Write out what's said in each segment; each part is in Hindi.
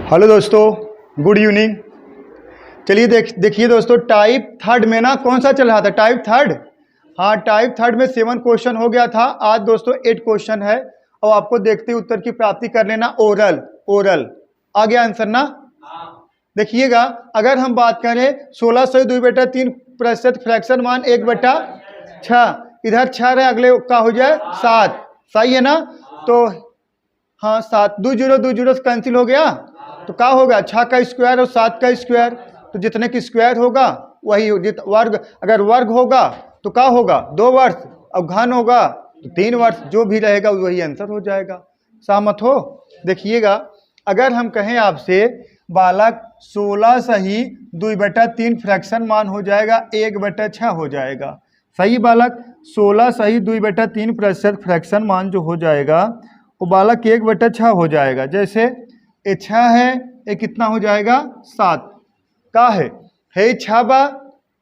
हेलो दोस्तों, गुड इवनिंग। चलिए देखिए दोस्तों, टाइप थर्ड में ना कौन सा चल रहा था? Type third. हाँ, टाइप थर्ड में 7 क्वेश्चन हो गया था। आज दोस्तों 8 क्वेश्चन है और आपको देखते ही उत्तर की प्राप्ति कर लेना। ओरल ओरल आ गया आंसर ना? देखिएगा, अगर हम बात करें 16 से 2/3 फ्रैक्शन मान 1/6, इधर 6 है, अगले का हो जाए 7। सही है ना? तो हाँ, 7 2 0 कैंसिल हो गया, तो क्या होगा? 6 का स्क्वायर और 7 का स्क्वायर, तो जितने की स्क्वायर होगा वही वर्ग। अगर वर्ग होगा तो क्या होगा? 2 वर्ष, और घन होगा तो 3 वर्ष। जो भी रहेगा वही आंसर हो जाएगा। सहमत हो? देखिएगा, अगर हम कहें आपसे बालक 16 सही 2/3 फ्रैक्शन मान हो जाएगा 1/6 हो जाएगा। सही बालक, 16 सही 2/3 फ्रैक्शन मान जो हो जाएगा वो बालक 1/6 हो जाएगा। जैसे ये 6 है, ये कितना हो जाएगा? 7 का है 6 बा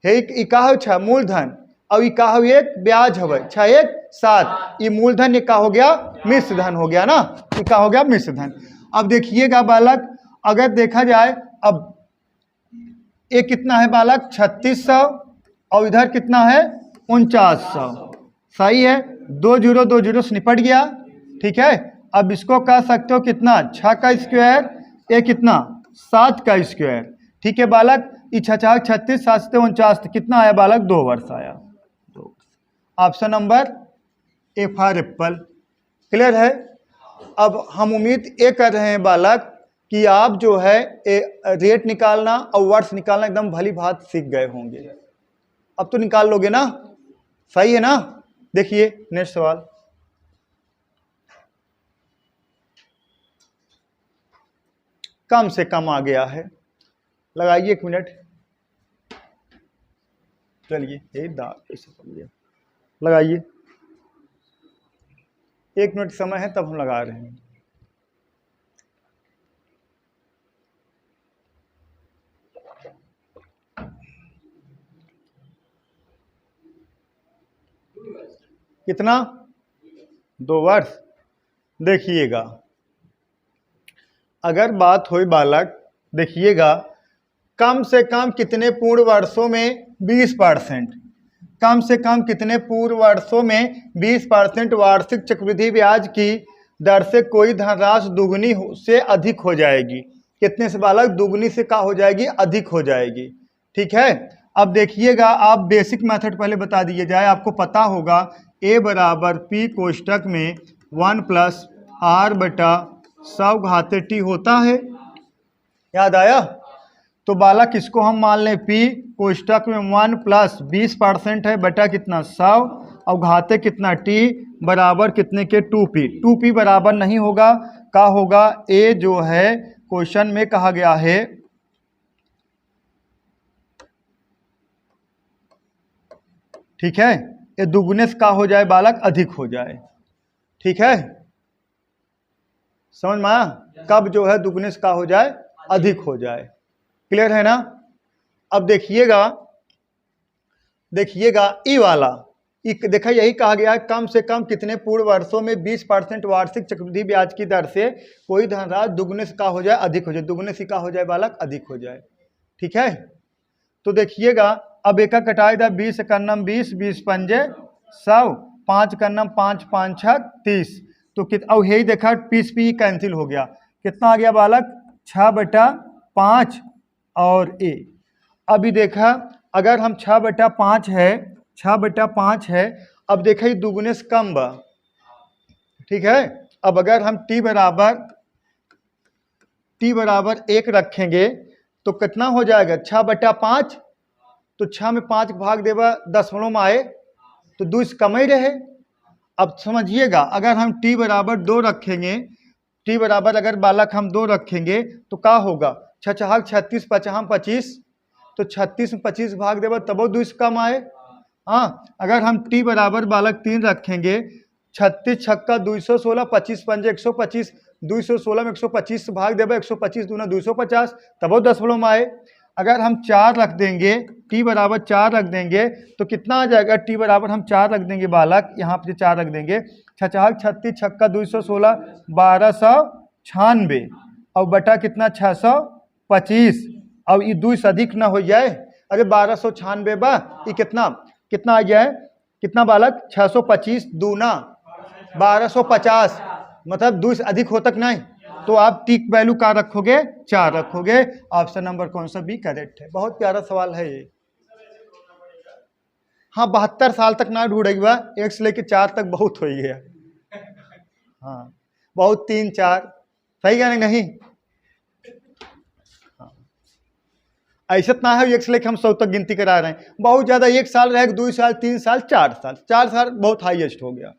है, का हो 6 मूलधन, और ये का हो एक ब्याज हवे। 6 1 7, ये मूलधन, ये का हो गया? मिश्र धन हो गया ना? ये का हो गया? मिश्र धन। अब देखिएगा बालक, अगर देखा जाए, अब ये कितना है बालक? 3600, और इधर कितना है? 4900। सही है, 2 0 से निपट गया। ठीक है, अब इसको कह सकते हो कितना? 6 का स्क्वायर, ये कितना? 7 का स्क्वायर। ठीक है बालक, ये 6 36 7 से 49, कितना आया बालक? 2 वर्ष आया। 2 वर्ष। Option number A for Apple. Clear है? अब हम उम्मीद ये कर रहे हैं बालक कि आप जो है रेट निकालना और वर्ष निकालना एकदम भली भात सीख गए होंगे। अब तो निकाल लोगे ना? सही है ना? देखिए नेक्स्ट सवाल। कम से कम आ गया है, लगाइए 1 मिनट। चलिए यही लगाइए, 1 मिनट समय है तब हम लगा रहे हैं। कितना? 2 वर्ष। देखिएगा, अगर बात हो बालक, देखिएगा, कम से कम कितने पूर्ण वर्षों में 20%, कम से कम कितने पूर्ण वर्षों में 20% वार्षिक चक्रवृद्धि ब्याज की दर से कोई धनराशि दुगनी से अधिक हो जाएगी। कितने से बालक? दुगनी से क्या हो जाएगी? अधिक हो जाएगी। ठीक है, अब देखिएगा, आप बेसिक मेथड पहले बता दिए जाए। आपको पता होगा A बराबर P कोष्टक में 1 + R/100 घाते T होता है। याद आया? तो बालक इसको हम मान लें P कोष्टक में 1 + 20% है बटा कितना? 100, और घाते कितना? T बराबर कितने के? 2P। 2P बराबर नहीं होगा, क्या होगा? A जो है क्वेश्चन में कहा गया है, ठीक है, ये दुगुने से का हो जाए बालक? अधिक हो जाए। ठीक है, समझ में आया? कब जो है दुगुने से का हो जाए? अधिक हो जाए। क्लियर है ना? अब देखिएगा, ई वाला, देखा, यही कहा गया है, कम से कम कितने पूर्ण वर्षों में 20% वार्षिक चक्रवृद्धि ब्याज की दर से कोई धनराशि दुगुने से का हो जाए? अधिक हो जाए। दुगुने से का हो जाए बालक? अधिक हो जाए। ठीक है, तो देखिएगा, अब एक कटाई दा 20 कन्नम 20, 20 पंजे 100, 5 कन्नम 5 5 6 30, तो अब यही देखा, पीस पी कैंसिल हो गया। कितना आ गया बालक? 6/5 और ए। अभी देखा, अगर हम 6/5 है, 6/5 है, अब देखा ये दुगुने से कम बा। ठीक है, अब अगर हम t बराबर 1 रखेंगे तो कितना हो जाएगा? 6/5, तो 6 में 5 भाग देवा 10 में आए तो 2 से कम ही रहे। अब समझिएगा, अगर हम t बराबर 2 रखेंगे, t बराबर अगर बालक हम 2 रखेंगे तो क्या होगा? 6 36 50 25, तो 36 में 25 भाग देवा तब 2 से कम आए। हाँ, अगर हम t बराबर बालक 3 रखेंगे, 36 छक्का 216, 25 पंजे 125, 216 में 125 भाग देवा 125 दूना 250, तब 10 में आए। अगर हम 4 रख देंगे, t बराबर 4 रख देंगे तो कितना आ जाएगा? t बराबर हम 4 रख देंगे बालक, यहाँ पे 4 रख देंगे, 36 छक्का 216, 1296, और बटा कितना 625। अब ये 2 से अधिक ना हो जाए। अरे 1296 बा, ये कितना कितना आ जाए, कितना बालक 625 दूना 1250, मतलब 2 से अधिक हो तक नहीं। तो आप टिक वैल्यू का रखोगे 4 रखोगे। ऑप्शन नंबर कौन सा बी करेक्ट है। बहुत प्यारा सवाल है ये। हाँ 72 साल तक ना ढूंढेगा, 1 से लेके 4 तक बहुत हो गया। हाँ बहुत 3 4 सही है नहीं। हाँ। ऐसा ना है 1 से लेके हम 100 तक गिनती करा रहे हैं, बहुत ज्यादा 1 साल रहेगा, 2 साल 3 साल 4 साल, 4 साल बहुत हाईएस्ट हो गया।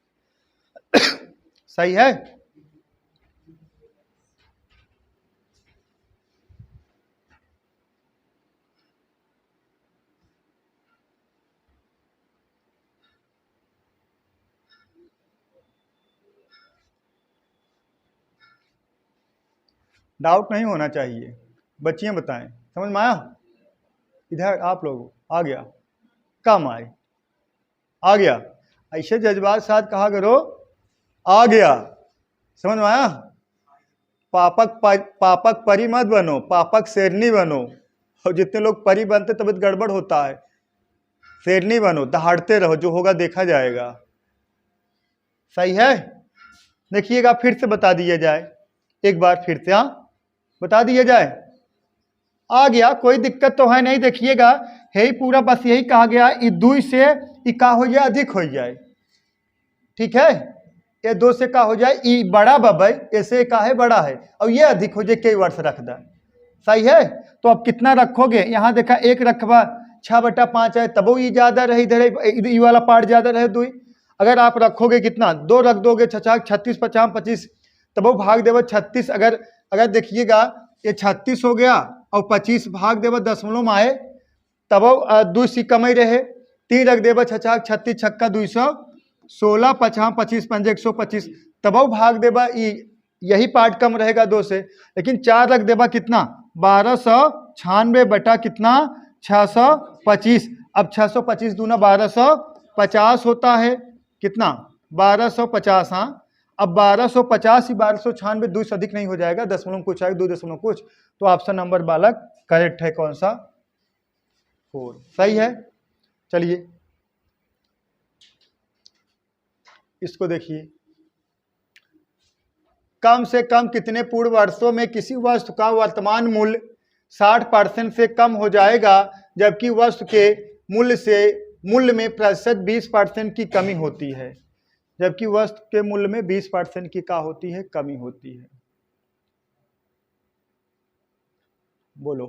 सही है। डाउट नहीं होना चाहिए। बच्चियां बताएं, समझ में आया? इधर आप लोग आ गया, कम आए, आ गया। ऐसे जज्बात साथ कहा करो आ गया। समझ में आया? पापक परी मत बनो, पापक शेरनी बनो। और जितने लोग परी बनते तबियत गड़बड़ होता है। शेरनी बनो, दहाड़ते रहो, जो होगा देखा जाएगा। सही है। देखिएगा फिर से बता दिया जाए, एक बार फिर से, हाँ बता दिया जाए। आ गया, कोई दिक्कत तो है नहीं। देखिएगा है ही पूरा, बस यही कहा गया, ये 2 से ये का हो जाए, अधिक हो जाए। ठीक है, ये 2 से का हो जाए, ये बड़ा बबई, ऐसे का है बड़ा है, और ये अधिक हो जाए, कई वर्ष रख दा। सही है। तो अब कितना रखोगे, यहाँ देखा 1 रखबा 6/5 है, तब ये ज्यादा रहे, इधर ये वाला पार्ट ज्यादा रहे 2। अगर आप रखोगे कितना 2 रख दोगे, 36 50 25, तब भाग देव 36। अगर देखिएगा ये 36 हो गया और 25 भाग देव दशमलव में आए, तब 2 सी कम ही रहे। 3 रख देव 66 36 छक्का 200, 16 50 25 5 125, तब भाग देवा, यही पार्ट कम रहेगा 2 से। लेकिन 4 रख देवा कितना 1296 बटा कितना 625। अब 625 दूना 1250 होता है, कितना 1250। हाँ अब 1250 ही 1296 2 से अधिक नहीं हो जाएगा, दशमलव कुछ आएगा, 2 दशमलव कुछ। तो ऑप्शन नंबर बालक करेक्ट है, कौन सा 4। सही है। चलिए इसको देखिए, कम से कम कितने पूर्ण वर्षों में किसी वस्तु का वर्तमान मूल्य 60% से कम हो जाएगा, जबकि वस्तु के मूल्य में प्रतिशत 20% की कमी होती है। जबकि वस्तु के मूल्य में 20% की क्या होती है, कमी होती है। बोलो।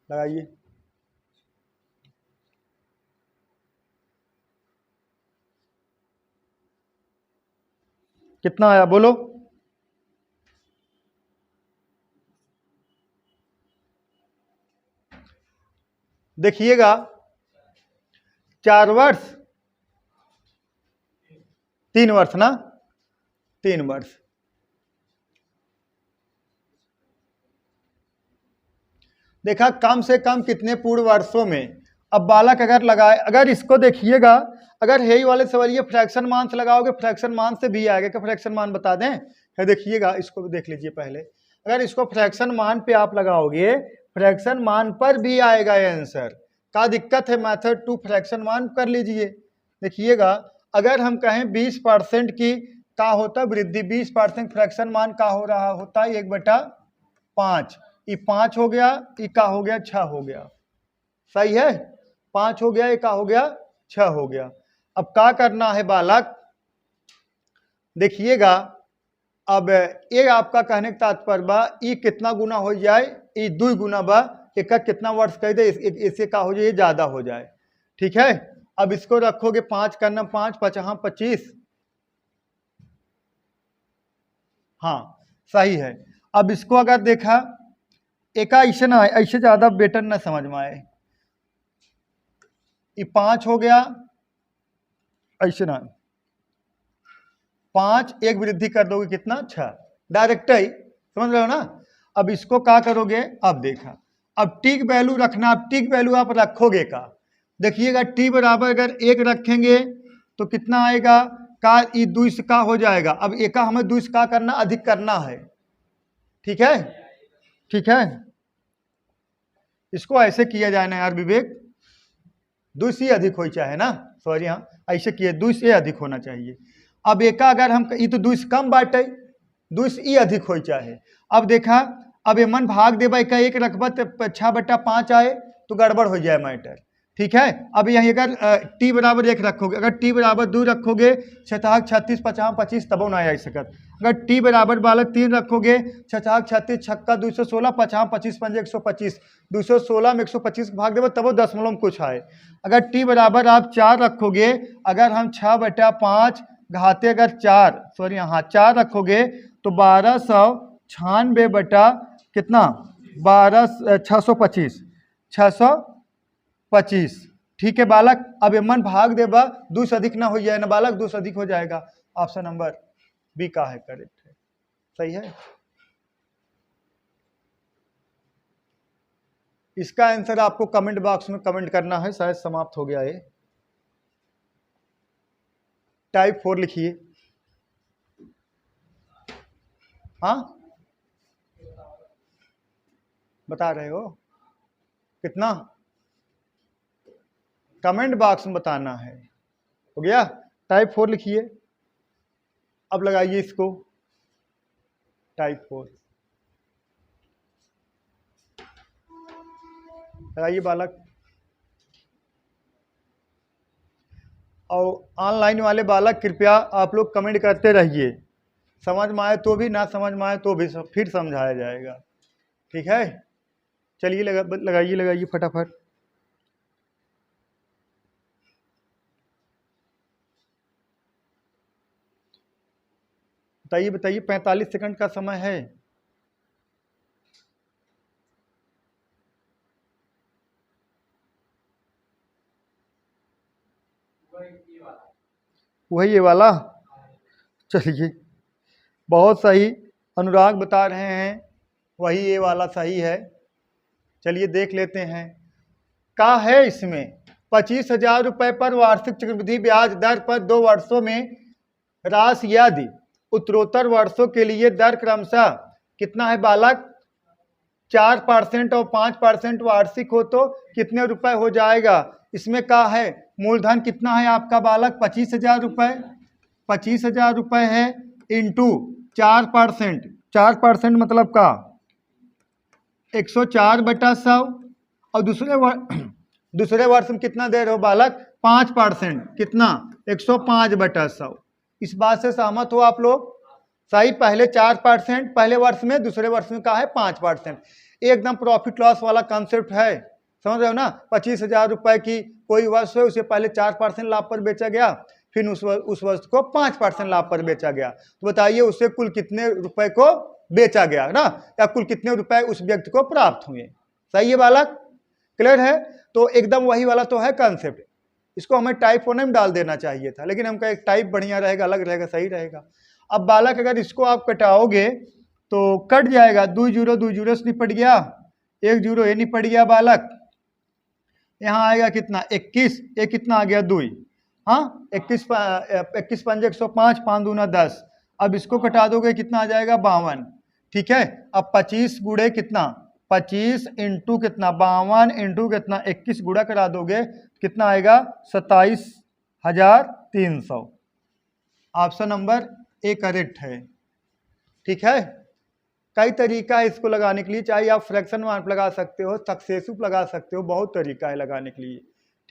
लगाइए। कितना आया बोलो। देखिएगा 4 वर्ष 3 वर्ष ना, 3 वर्ष। देखा कम से कम कितने पूर्ण वर्षों में। अब बालक अगर लगाए, अगर इसको देखिएगा, अगर हे वाले सवाल फ्रैक्शन मान से लगाओगे, फ्रैक्शन मान से भी आएगा। क्या फ्रैक्शन मान बता दें? देखिएगा इसको भी देख लीजिए पहले। अगर इसको फ्रैक्शन मान पे आप लगाओगे, फ्रैक्शन मान पर भी आएगा ये आंसर। क्या दिक्कत है? मेथड 2 फ्रैक्शन मान कर लीजिए। देखिएगा अगर हम कहें 20% की का होता वृद्धि, 20% फ्रैक्शन मान का हो रहा होता है 1/5। ये 5 हो गया, ये का हो गया 6 हो गया। सही है, 5 हो गया, ये का हो गया 6 हो गया। अब क्या करना है बालक, देखिएगा अब ये आपका कहने का तात्पर्य बा, ये कितना गुना हो जाए, ये 2 गुना बा, एक का कितना वर्ष कह दे, इससे का हो जाए, ये ज्यादा हो जाए। ठीक है, अब इसको रखोगे 5 करना 5 5 25। हाँ सही है। अब इसको अगर देखा एक ऐसे ना, ऐसे ज्यादा बेटर ना समझ में आए, ये 5 हो गया, ऐसे ना 5 एक वृद्धि कर दोगे कितना 6, डायरेक्ट ही समझ रहे हो ना। अब इसको क्या करोगे, अब देखा, अब टिक वैल्यू रखना, अब टिक वैल्यू आप रखोगे का, देखिएगा टी बराबर अगर 1 रखेंगे तो कितना आएगा, का ई दुइस का हो जाएगा। अब एका हमें दुइस का करना, अधिक करना है। ठीक है, ठीक है, इसको ऐसे किया जाए ना यार विवेक, दुइस ही अधिक हो चाहे ना, सॉरी, हाँ ऐसे किए, दुइस ए अधिक होना चाहिए। अब एका अगर हम ई तो दुइस कम बाटे, दुइस ई अधिक हो चाहे। अब देखा, अब ये मन भाग देबा का 1 रखबा तो 6/5 आए तो गड़बड़ हो जाए मैटर। ठीक है, अब यही अगर टी बराबर 1 रखोगे, अगर टी बराबर 2 रखोगे, 7 36 50 25 तब ना आ सकत। अगर टी बराबर बालक 3 रखोगे, 6 36 छक्का 216 50 25 5 125, 216 में 125 भाग देबो तब 10 में कुछ आए। अगर टी बराबर आप 4 रखोगे, अगर हम 6/5 घाते अगर 4 सॉरी हाँ 4 रखोगे तो 1296 बटा कितना 625 625। ठीक है बालक, अब मन भाग देबा 2 से अधिक ना हो जाए ना बालक, 2 से अधिक हो जाएगा। ऑप्शन नंबर बी का है करेक्ट है, सही है। इसका आंसर आपको कमेंट बॉक्स में कमेंट करना है, शायद समाप्त हो गया है। टाइप 4 लिखिए। हाँ बता रहे हो कितना, कमेंट बॉक्स में बताना है। हो गया, टाइप 4 लिखिए। अब लगाइए इसको, टाइप 4 लगाइए बालक। और ऑनलाइन वाले बालक कृपया आप लोग कमेंट करते रहिए, समझ में आए तो भी, ना समझ में आए तो भी फिर समझाया जाएगा। ठीक है, चलिए लगाइए लगाइए फटाफट। बताइए बताइए, 45 सेकंड का समय है। वही ये वाला, चलिए बहुत सही, अनुराग बता रहे हैं वही ये वाला सही है। चलिए देख लेते हैं, का है इसमें 25,000 रुपये पर वार्षिक चक्रवृद्धि ब्याज दर पर 2 वर्षों में राशि यदि उत्तरोत्तर वर्षों के लिए दर क्रमशः कितना है बालक 4% और 5% वार्षिक हो तो कितने रुपए हो जाएगा। इसमें का है, मूलधन कितना है आपका बालक 25,000 रुपये, 25,000 रुपये है इंटू 4%, 4% मतलब का 104/100 और दूसरे वर्ष में कितना दे रहे हो बालक 5%, कितना 105/100। इस बात से सहमत हो आप लोग, सही। पहले 4% पहले वर्ष में, दूसरे वर्ष में का है 5%। एकदम प्रॉफिट लॉस वाला कॉन्सेप्ट है, समझ रहे हो ना। 25,000 रुपये की कोई वर्ष है, उसे पहले 4% लाभ पर बेचा गया, फिर उस वर्ष को 5% लाभ पर बेचा गया, तो बताइए उससे कुल कितने रुपए को बेचा गया ना, या कुल कितने रुपए उस व्यक्ति को प्राप्त हुए। सही है बालक, क्लियर है। तो एकदम वही वाला तो है कॉन्सेप्ट, इसको हमें टाइप 4 में डाल देना चाहिए था, लेकिन हमका एक टाइप बढ़िया रहेगा, अलग रहेगा, सही रहेगा। अब बालक अगर इसको आप कटाओगे तो कट जाएगा, 2 जीरो से निपट गया, 1 जीरो ये निपट गया बालक। यहाँ आएगा कितना 21, ये कितना आ गया 2, हाँ 21 पंजे 105, 5 दूना 10। अब इसको कटा दोगे कितना आ जाएगा 52। ठीक है, अब 25 गुड़े कितना 25 इंटू कितना 52 इंटू कितना 21 गुड़ा करा दोगे कितना आएगा 27,300। ऑप्शन नंबर ए करेक्ट है। ठीक है, कई तरीका है इसको लगाने के लिए, चाहे आप फ्रैक्शन मार्क लगा सकते हो, सक्सेसिव लगा सकते हो, बहुत तरीका है लगाने के लिए।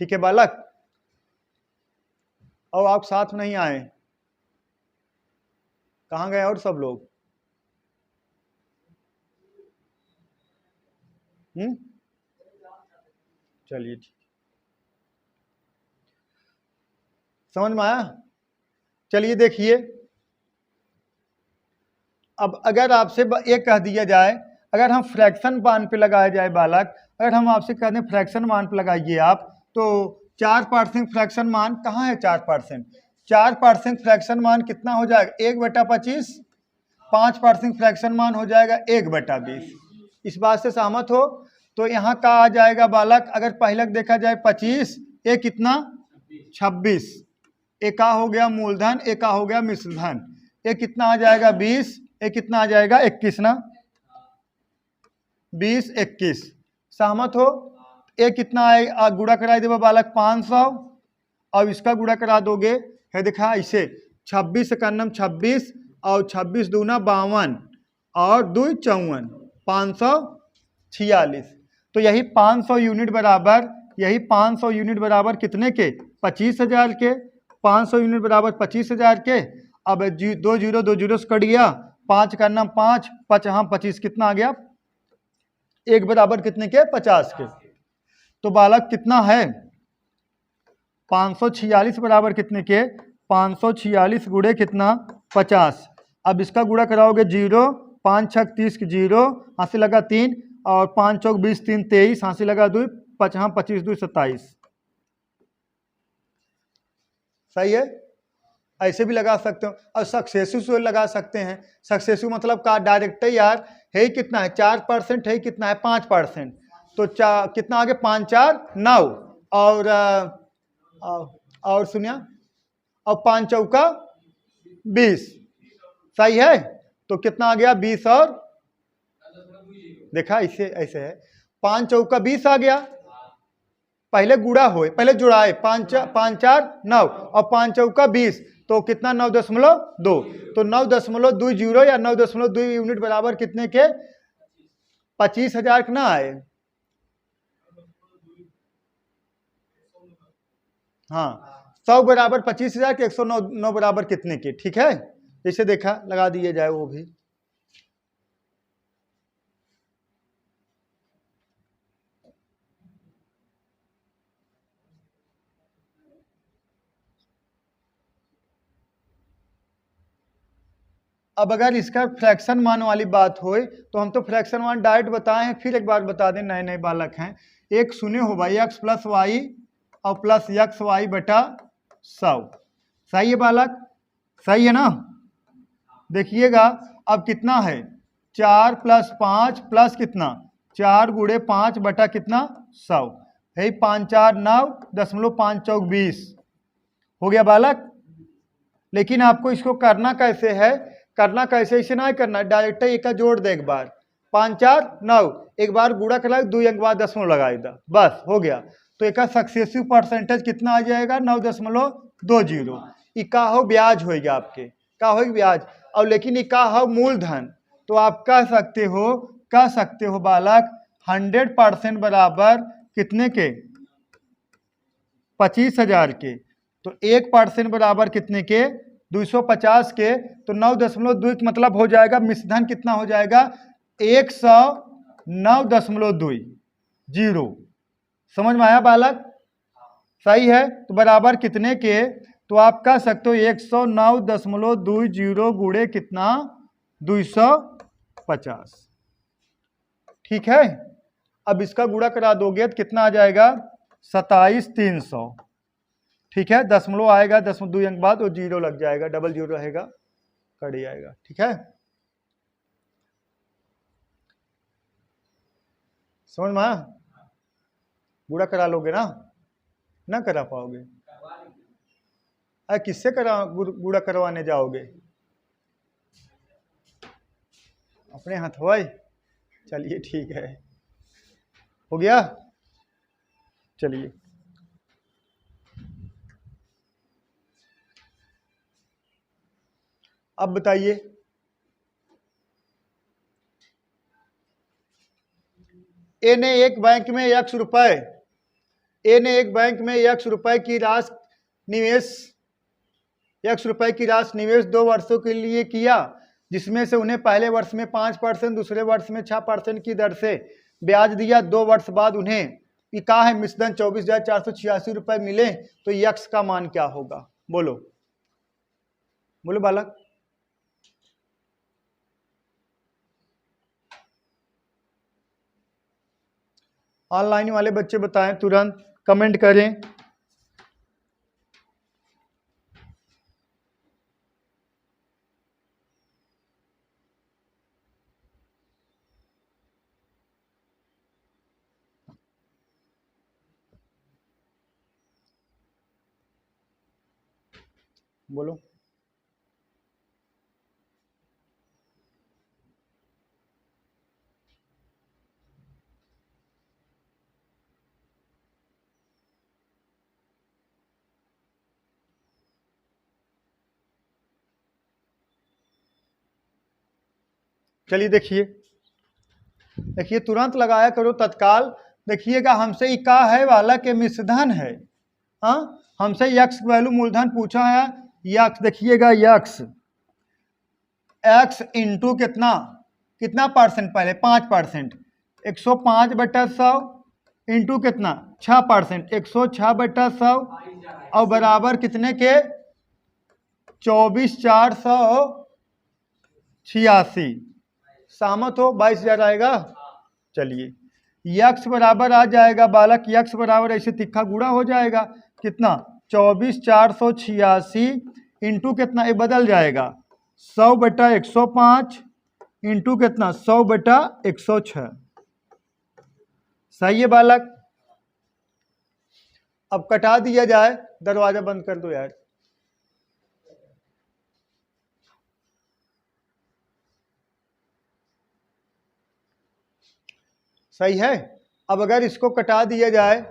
ठीक है बालक, और आप साथ नहीं आए, कहाँ गए और सब लोग। चलिए ठीक, समझ में आया। चलिए देखिए, अब अगर आपसे एक कह दिया जाए, अगर हम फ्रैक्शन मान पे लगाया जाए बालक, अगर हम आपसे कह दें फ्रैक्शन मान पे लगाइए आप, तो 4% फ्रैक्शन मान कहाँ है 4%, 4% फ्रैक्शन मान कितना हो जाएगा 1/25, 5% फ्रैक्शन मान हो जाएगा 1/20। इस बात से सहमत हो। तो यहाँ का आ जाएगा बालक, अगर पहलक देखा जाए 25 ये कितना 26, एक का हो गया मूलधन, एक का हो गया मिश्रधन, ये कितना आ जाएगा 20, ये कितना आ जाएगा 21 ना, 20 21, सहमत हो। ये कितना आएगा, गुणा करा दे बालक 500, और इसका गुणा करा दोगे है देखा ऐसे 26 का नम 26 और 26 दूना 52 और 2 54, 546। तो यही 500 यूनिट बराबर, यही 500 यूनिट बराबर कितने के 25,000 के, 500 यूनिट बराबर 25,000 के। अब 2 जीरो 2 जीरो से कट गया, 5 का नाम 5 5 हाँ 25 कितना आ गया, एक बराबर कितने के 50 के। तो बालक कितना है 546 बराबर कितने के 546 गुणे कितना 50। अब इसका गुणा कराओगे 0, 5 6 30 की 0, हाँ से लगा 3 और 5 चौक 20 3 23, हाँ से लगा 2 5 हाँ 25 2 27। सही है, ऐसे भी लगा सकते हो। और सक्सेसिव से लगा सकते हैं, सक्सेसिव मतलब का डायरेक्ट यार है कितना है 4% है कितना है 5%, तो कितना आगे 5 4 9 और सुनिया और 5 चौका 20, सही है। तो कितना आ गया 20 और देखा इसे ऐसे है 5 चौका 20 आ गया, पहले गुड़ा हो पहले जुड़ाए 5 4 9 और 5 चौका 20, तो कितना 9.2, तो 9.20 या 9.2 यूनिट बराबर कितने के 25,000 के ना आए। हाँ 100 बराबर 25,000 के 109 बराबर कितने के, ठीक है। जैसे देखा लगा दिए जाए वो भी। अब अगर इसका फ्रैक्शन मान वाली बात हो तो हम तो फ्रैक्शन मान डायरेक्ट बताए हैं, फिर एक बार बता दें, नए नए बालक हैं। एक सुने हो भाई x प्लस वाई और प्लस एक्स वाई बटा 100, सही है बालक, सही है ना। देखिएगा अब कितना है 4 प्लस 5 प्लस कितना 4 गुणे 5 बटा कितना 100 है, 5 4 9.5 चौक 20 हो गया बालक। लेकिन आपको इसको करना कैसे है, करना कैसे, इसे ना करना डायरेक्ट एक का जोड़ दे, एक बार 5 4 9, एक बार गुणा करा 2 अंक बाद दशमलव लगाए था, बस हो गया। तो एक सक्सेसिव परसेंटेज कितना आ जाएगा 9.20। इका हो ब्याज होगा आपके, का हो ब्याज, और लेकिन इका हो मूलधन, तो आप कह सकते हो बालक 100% बराबर कितने के 25,000 के। तो 1% बराबर कितने के 250 के, तो 9.2 मतलब हो जाएगा मिश्रधन कितना हो जाएगा 109.20। समझ में आया बालक, सही है। तो बराबर कितने के, तो आप कह सकते हो 109.20 गुणे कितना 250, ठीक है। अब इसका गुणा करा दोगे तो कितना आ जाएगा 27,300, ठीक है। दशमलव आएगा, 2 अंक बाद और 0 लग जाएगा, डबल 0 रहेगा, कट जाएगा, ठीक है। समझ में आया, गुणा करा लोगे ना करा पाओगे, अरे किससे गुणा करवाने जाओगे, अपने हाथ हो। चलिए ठीक है, हो गया, चलिए अब बताइए ए ने एक बैंक में x रुपए, ए ने एक बैंक में x रुपए की राशि निवेश, x रुपए की राशि निवेश 2 वर्षों के लिए किया, जिसमें से उन्हें पहले वर्ष में 5%, दूसरे वर्ष में 6% की दर से ब्याज दिया। 2 वर्ष बाद उन्हें क्या है मिश्रधन 24,486 रुपए मिले, तो यक्स का मान क्या होगा, बोलो बोलो बालक। ऑनलाइन वाले बच्चे बताएं, तुरंत कमेंट करें। बोलो। चलिए देखिए तुरंत लगाया करो तत्काल। देखिएगा हमसे ये का है वाला के मिश्रधन है। हाँ, हमसे यक्स वैल्यू मूलधन पूछा है। यक्स देखिएगा, यक्स एक्स इंटू कितना कितना परसेंट, पहले 5%, 105/100 इंटू कितना 6%, 106/100 और बराबर कितने के 24,486। सहमत हो? 22,000 आएगा। चलिए यक्स बराबर आ जाएगा बालक, यक्स बराबर ऐसे तिक्का गुणा हो जाएगा कितना 24,486 इंटू कितना, ये बदल जाएगा 100/105 इंटू कितना 100/106। सही है बालक। अब कटा दिया जाए, दरवाजा बंद कर दो यार। सही है। अब अगर इसको कटा दिया जाए,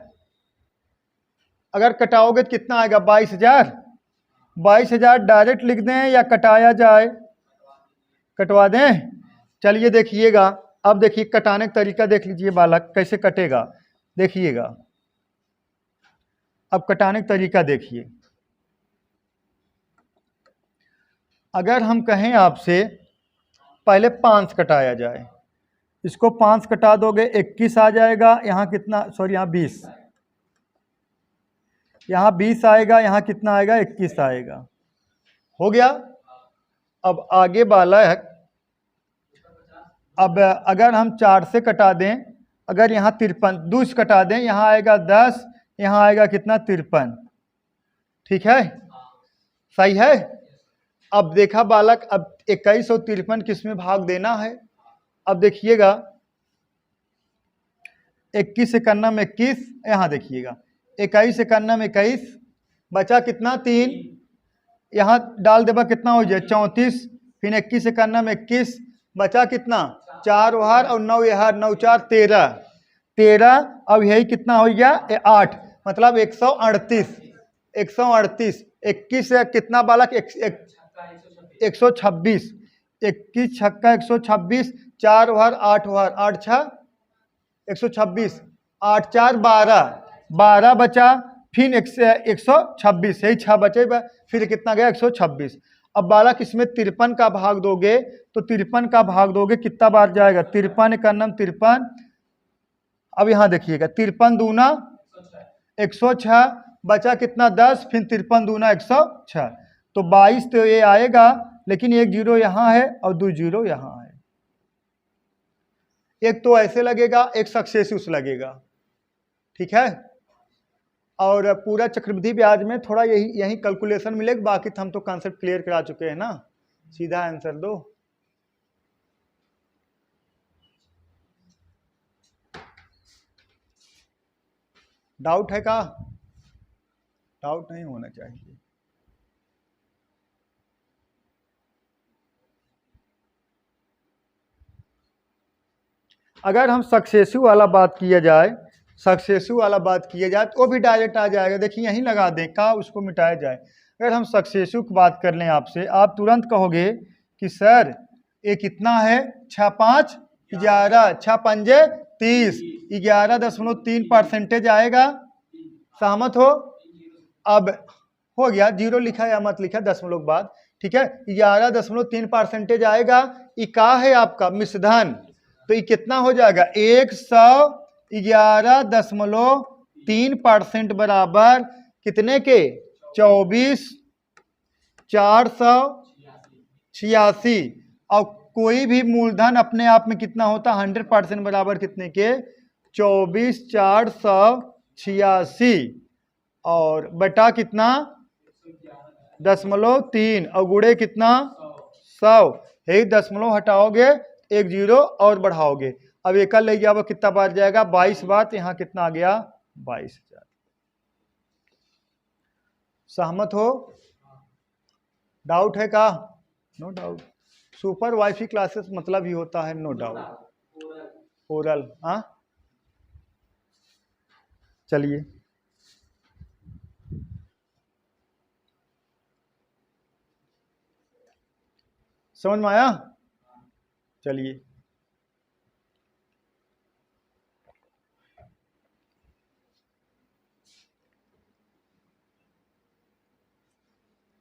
अगर कटाओगे तो कितना आएगा 22,000। 22,000 डायरेक्ट लिख दें या कटाया जाए? कटवा दें। चलिए देखिएगा, अब देखिए कटाने का तरीका देख लीजिए बालक कैसे कटेगा। देखिएगा अब कटाने का तरीका देखिए। अगर हम कहें आपसे पहले 5 कटाया जाए, इसको 5 कटा दोगे 21 आ जाएगा। यहाँ कितना, सॉरी यहाँ 20, यहाँ 20 आएगा, यहाँ कितना आएगा 21 आएगा। हो गया। अब आगे बालक, अब अगर हम 4 से कटा दें, अगर यहाँ 53 2 से कटा दें, यहाँ आएगा 10, यहाँ आएगा कितना 53। ठीक है, सही है। अब देखा बालक, अब 21 और 53 किस में भाग देना है। अब देखिएगा 21 से करना में 21, यहाँ देखिएगा 21 से करना में 21, बचा कितना 3, यहाँ डाल देगा कितना हो जाए 34, फिर 21 से करना में 21, बचा कितना 4 ओहर और 9 यहर, 9 4 13। अब यही कितना हो गया 8, मतलब 138। 21 से कितना बालक 126, 21 छक्का 126, 4 ओहर 8 ओहर, 8 6 126, 8 4 12 बचा, फिर 126, यही 6 बचे, फिर कितना गया 126। अब बालक इसमें 53 का भाग दोगे तो 53 का भाग दोगे कितना बार जाएगा 53 का नाम 53। अब यहाँ देखिएगा 53 दूना 106, बचा कितना 10, फिर 53 दूना 106, तो 22 तो ये आएगा, लेकिन 1 0 यहाँ है और 2 0 यहाँ है। एक तो ऐसे लगेगा, एक सक्सेसिव लगेगा। ठीक है। और पूरा चक्रवृद्धि ब्याज में थोड़ा यही कैलकुलेशन मिलेगा, बाकी तो हम तो कॉन्सेप्ट क्लियर करा चुके हैं ना। सीधा आंसर दो। डाउट है का? डाउट नहीं होना चाहिए। अगर हम सक्सेसिव वाला बात किया जाए, तो वो भी डायरेक्ट आ जाएगा। देखिए यहीं लगा दें का, उसको मिटाया जाए। अगर हम सक्सेसिव की बात कर लें आपसे, आप तुरंत कहोगे कि सर ये कितना है 6 5 11, 6 पंजे 30, 11.3% आएगा। सहमत हो? अब हो गया, 0 लिखा या मत लिखा दशमलव के बाद। ठीक है, 11.3% आएगा। ये का है आपका मिश्रधन, तो ये कितना हो जाएगा 111.3% बराबर कितने के 24,486। और कोई भी मूलधन अपने आप में कितना होता 100% बराबर कितने के 24,486 और बटा कितना 0.3 और गुणे कितना 100। यही दशमलव हटाओगे 1 0 और बढ़ाओगे। अब एक ले गया वो कितना बार जाएगा 22 बार, यहाँ कितना आ गया 22,000। सहमत हो? डाउट है का? No doubt. Super wifi classes मतलब ही होता है नो डाउट ओरल। हाँ चलिए, समझ में आया? चलिए,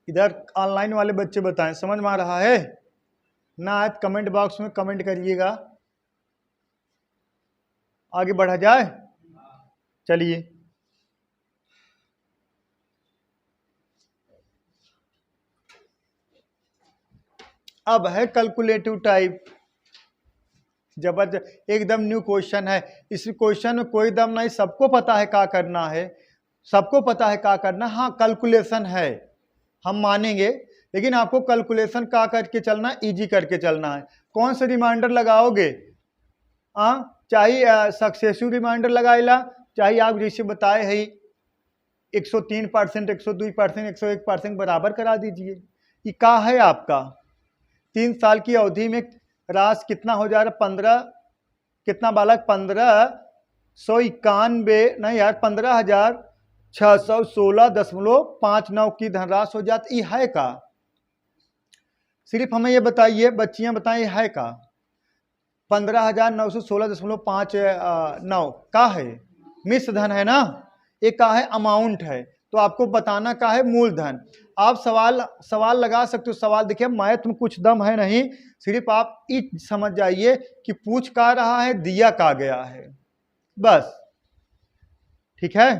इधर ऑनलाइन वाले बच्चे बताएं समझ में आ रहा है ना? आए कमेंट बॉक्स में कमेंट करिएगा, आगे बढ़ा जाए। चलिए, अब है कैलकुलेटिव टाइप। जबरदस्त, एकदम न्यू क्वेश्चन है। इस क्वेश्चन में कोई दम नहीं, सबको पता है क्या करना है, सबको पता है क्या करना। हाँ कैलकुलेशन है, हम मानेंगे, लेकिन आपको कैलकुलेशन क्या करके चलना, इजी करके चलना है। कौन से रिमाइंडर लगाओगे? चाहे सक्सेसिव रिमाइंडर लगाएला, चाहे आप जैसे बताए है 103%, 102%, 101% बराबर करा दीजिए। ये क्या है आपका 3 साल की अवधि में राशि कितना हो जा रहा? 15 कितना बालक? 1591 नहीं यार, 15,616.59 की धनराशि हो जाती है का? सिर्फ हमें ये बताइए, बच्चियां बताएं है का? 15,916.59 का है? मिश्र धन है ना? एक का है अमाउंट है, तो आपको बताना का है मूलधन। आप सवाल लगा सकते हो। सवाल देखिए मैथ में कुछ दम है नहीं, सिर्फ आप समझ जाइए कि पूछ का रहा है, दिया का गया है, बस। ठीक है,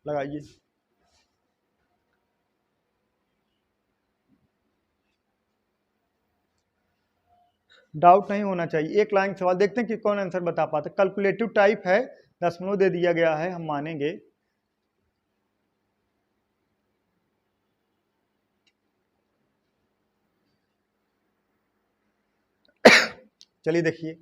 लगाइए। डाउट नहीं होना चाहिए। एक लाइन सवाल देखते हैं कि कौन आंसर बता पाता। कैलकुलेटिव टाइप है, दशमलव दे दिया गया है, हम मानेंगे। चलिए देखिए,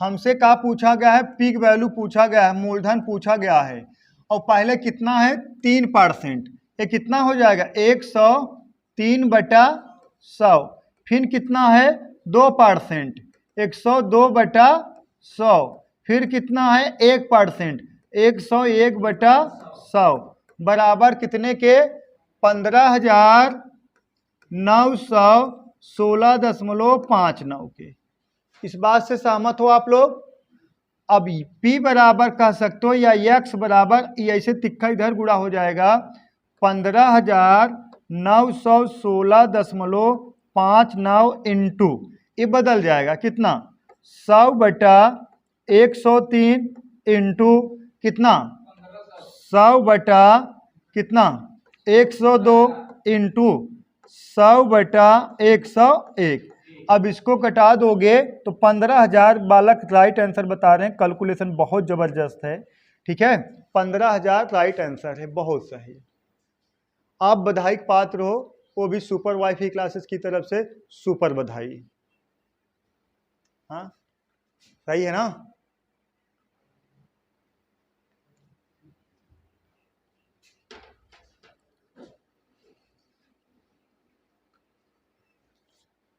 हमसे क्या पूछा गया है? पीक वैल्यू पूछा गया है, मूलधन पूछा गया है, और पहले कितना है? 3%। ये कितना हो जाएगा? 103/100। फिर कितना है? 2%, 102/100। फिर कितना है? 1%, 101/100 बराबर कितने के? 15,916.59 के। इस बात से सहमत हो आप लोग? अब P बराबर कह सकते हो या X बराबर, ऐसे तिक्का इधर गुणा हो जाएगा, 15,916.59 इंटू, ये बदल जाएगा कितना? 100/103 इंटू कितना? 100 कितना? 102 इंटू 100/101। अब इसको कटा दोगे तो 15,000 बालक राइट आंसर बता रहे हैं। कैलकुलेशन बहुत जबरदस्त है, ठीक है। 15,000 राइट आंसर है, बहुत सही। आप बधाई के पात्र हो, वो भी सुपर वाईफाई क्लासेस की तरफ से सुपर बधाई। हाँ सही है ना?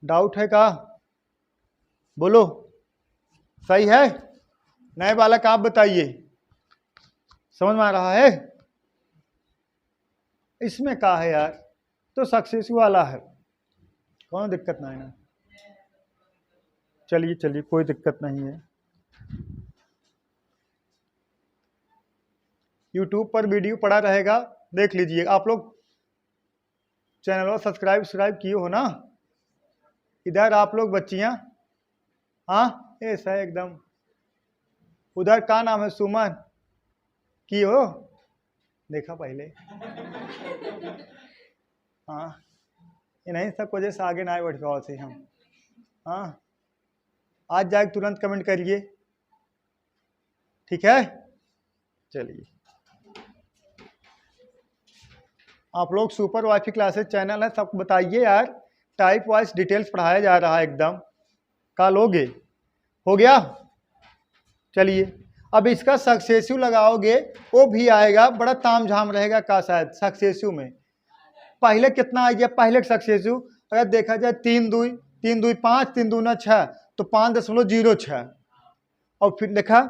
डाउट है का? बोलो, सही है? नए बालक आप बताइए, समझ में आ रहा है? इसमें क्या है यार, तो सक्सेस वाला है, कौन दिक्कत नहीं ना। चलिए चलिए, कोई दिक्कत नहीं है। YouTube पर वीडियो पड़ा रहेगा, देख लीजिए। आप लोग चैनल को सब्सक्राइब किए हो ना? इधर आप लोग बच्चियां, हाँ ऐसा है एकदम। उधर का नाम है? सुमन की हो? देखा पहले। हाँ नहीं, सब वजह से आगे ना बढ़ पाओ से हम। हाँ आज जाके तुरंत कमेंट करिए, ठीक है। चलिए, आप लोग सुपर वाईफाई क्लासेस चैनल है, सबको बताइए यार। टाइप वाइज डिटेल्स पढ़ाया जा रहा है एकदम। का लोगे? हो गया? चलिए, अब इसका सक्सेसिव लगाओगे वो भी आएगा, बड़ा तामझाम रहेगा का शायद सक्सेसिव में। पहले कितना आ गया, पहले सक्सेसिव अगर देखा जाए 3 दूई 5, 3 दूना 6, तो 5.06। और फिर देखा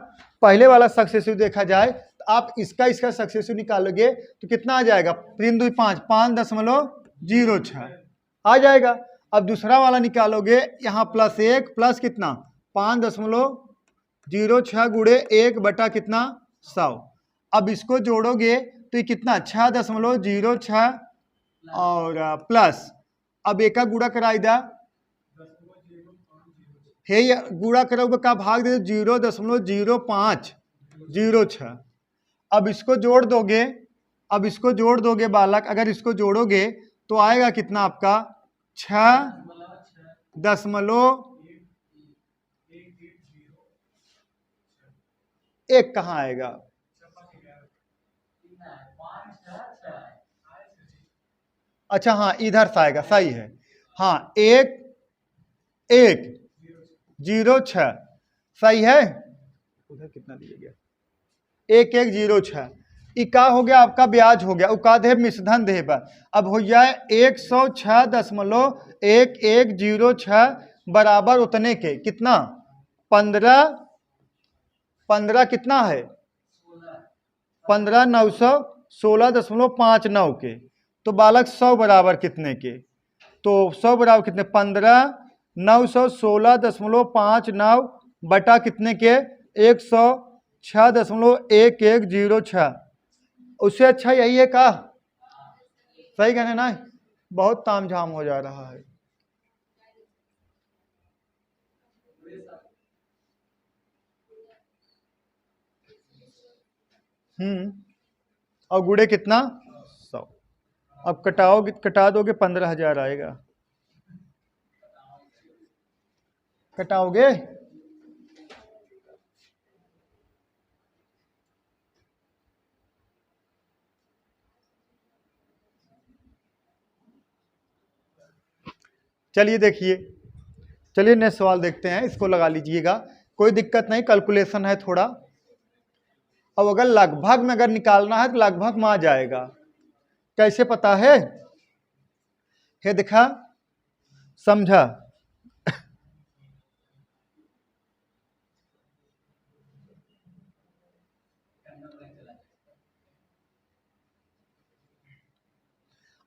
पहले वाला सक्सेसिव देखा जाए तो आप इसका सक्सेसिव निकालोगे तो कितना आ जाएगा, 3 दूई 5, 5.06 आ जाएगा। अब दूसरा वाला निकालोगे, यहाँ +1 प्लस कितना 5.06 गुणे 1 बटा कितना 100। अब इसको जोड़ोगे तो ये कितना 6.06 और प्लस, अब एक का गुणा कराई दा हे गुणा करोगे का भाग दे 0.0506। अब इसको जोड़ दोगे, बालक अगर इसको जोड़ोगे तो आएगा कितना आपका 6.1 कहाँ आएगा, अच्छा हाँ इधर से आएगा, सही है। हाँ 1.106 सही है। उधर कितना दिया गया 1.106। इका हो गया आपका ब्याज हो गया, उका देव मिश्रधन देव। अब हो जाए 106.1106 बराबर उतने के कितना 15 कितना है 15,916.59 के। तो बालक 100 बराबर कितने के, तो 100 बराबर कितने 15,916.59 बटा कितने के 106.1106। उससे अच्छा यही है का, सही कहने ना, बहुत तामझाम हो जा रहा है। और गुड़े कितना 100। अब कटा दोगे 15,000 आएगा, कटाओगे चलिए देखिए, चलिए नेक्स्ट सवाल देखते हैं, इसको लगा लीजिएगा, कोई दिक्कत नहीं, कैलकुलेशन है थोड़ा। अब अगर लगभग में अगर निकालना है तो लगभग में आ जाएगा, कैसे पता है, ये देखा समझा।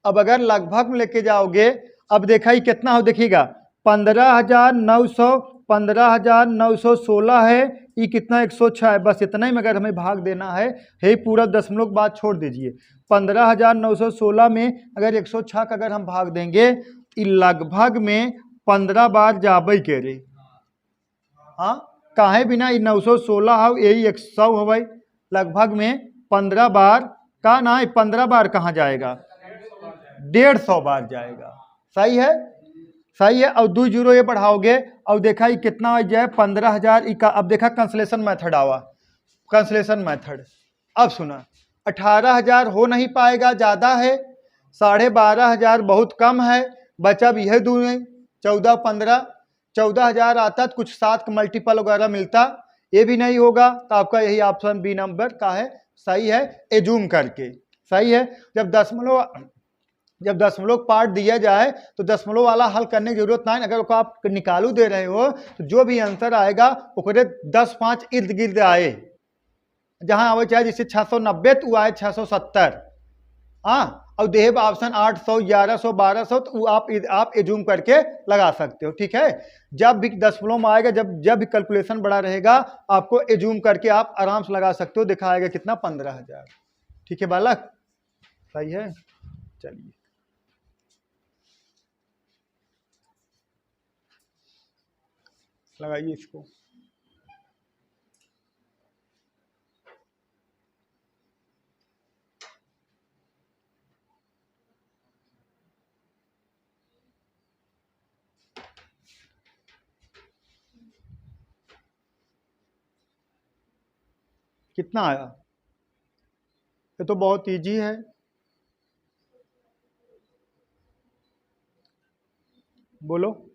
अब अगर लगभग में लेके जाओगे, अब देखा ही कितना हो, देखिएगा 15,916 है, ये कितना 106 है, बस इतना ही में अगर हमें भाग देना है, हे पूरा दशमलव के बाद छोड़ दीजिए। 15,916 में अगर 106 का अगर हम भाग देंगे, ये लगभग में 15 बार जाबे के रे, हाँ काहे बिना, ये 916 हो यही 100 हो भाई, लगभग में 15 बार का ना, 15 बार कहाँ जाएगा 150 बार जाएगा, सही है, सही है। और 2 जीरो ये बढ़ाओगे और देखा ये कितना आ जाए 15,000 का। अब देखा कंसलेशन मेथड आवा, कंसलेशन मेथड, अब सुना 18,000 हो नहीं पाएगा, ज्यादा है, 12,500 बहुत कम है, बचा भी है 2 में 14 15, 14,000 आता तो कुछ 7 का मल्टीपल वगैरह मिलता, ये भी नहीं होगा, तो आपका यही ऑप्शन बी नंबर का है, सही है, एजूम करके, सही है। जब दशमलव पार्ट दिया जाए तो दशमलव वाला हल करने की जरूरत नहीं, अगर आप निकालू दे रहे हो तो जो भी आंसर आएगा ओकरे 10-5 इर्द गिर्द आए, जहां आवे चाहे जैसे 690 तो आए 670, हाँ, और देव ऑप्शन 800 1100 1200 तो आप एजूम करके लगा सकते हो, ठीक है। जब भी दशमलव में आएगा, जब भी कैलकुलेशन बड़ा रहेगा, आपको एजूम करके आप आराम से लगा सकते हो, दिखाएगा कितना 15,000, ठीक है बालक, सही है। चलिए लगाइए इसको, कितना आया, ये तो बहुत इजी है, बोलो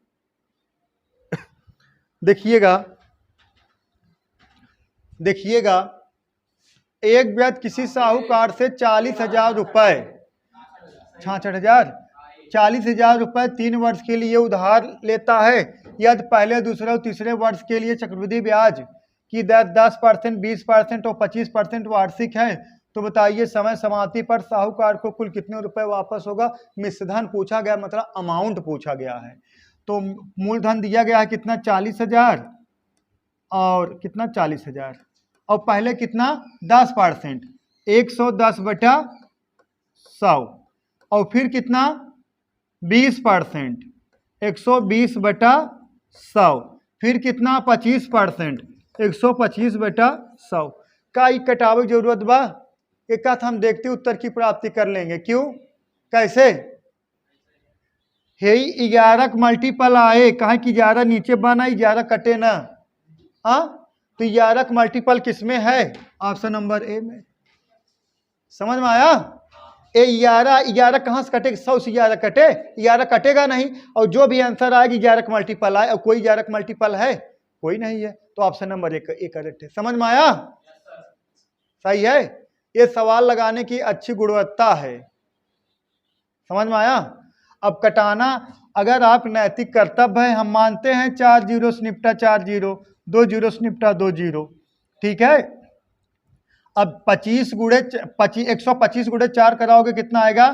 देखिएगा देखिएगा, एक व्यक्ति किसी साहूकार से 40,000 रुपये, 66,000, 40,000 रुपये 3 वर्ष के लिए उधार लेता है। यदि पहले, दूसरे और तीसरे वर्ष के लिए चक्रवृद्धि ब्याज की दर 10%, 20% और 25% वार्षिक है, तो बताइए समय समाप्ति पर साहूकार को कुल कितने रुपए वापस होगा। मिश्रधन पूछा गया, मतलब अमाउंट पूछा गया है। तो मूलधन दिया गया है कितना, 40,000, और कितना 40,000, और पहले कितना 10%, 110/100, और फिर कितना 20%, 120/100, फिर कितना 25%, 125/100 का ही कटावे की जरूरत बा। एक हम देखते उत्तर की प्राप्ति कर लेंगे। क्यों, कैसे, हे 11 मल्टीपल आए, कहा कि 11 नीचे बना, 11 कटे ना। हाँ, तो 11 मल्टीपल किसमें है, ऑप्शन नंबर ए में। समझ में आया। 11 कहाँ से कटे, 100 से 11 कटे, 11 कटेगा नहीं। और जो भी आंसर आएगा 11 मल्टीपल आए, और कोई 11 मल्टीपल है, कोई नहीं है, तो ऑप्शन नंबर ए करेक्ट है। समझ में आया, सही है। ये सवाल लगाने की अच्छी गुणवत्ता है। समझ में आया। अब कटाना, अगर आप नैतिक कर्तव्य है, हम मानते हैं 4 जीरो से निपटा 4 जीरो, 2 जीरो से निपटा 2 जीरो, ठीक है। अब 125 गुणे 4 कराओगे कितना आएगा,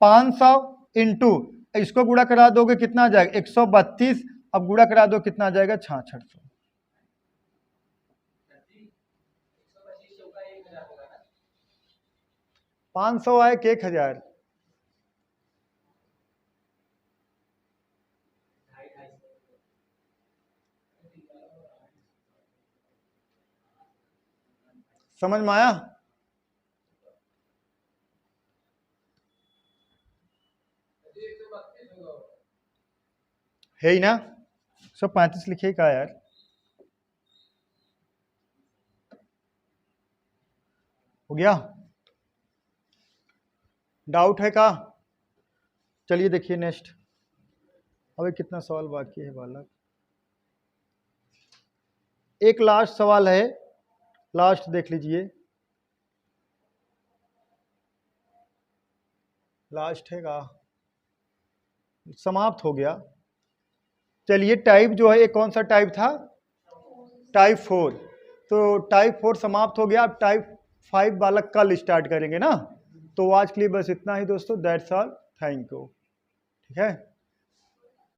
500 इंटू, इसको गुणा करा दोगे कितना आ जाएगा 132, अब गुणा करा दो कितना आ जाएगा 6600। 500 आए कि 1000, समझ में आया। है ही ना, 135 लिखे का यार, हो गया, डाउट है का। चलिए देखिए नेक्स्ट, अबे कितना सवाल बाकी है बालक। एक लास्ट सवाल है, लास्ट देख लीजिए, लास्ट है का, समाप्त हो गया। चलिए टाइप जो है, ये कौन सा टाइप था, टाइप 4, तो टाइप 4 समाप्त हो गया। अब टाइप 5 बालक कल स्टार्ट करेंगे ना। तो आज के लिए बस इतना ही दोस्तों, दैट्स ऑल, थैंक यू, ठीक है।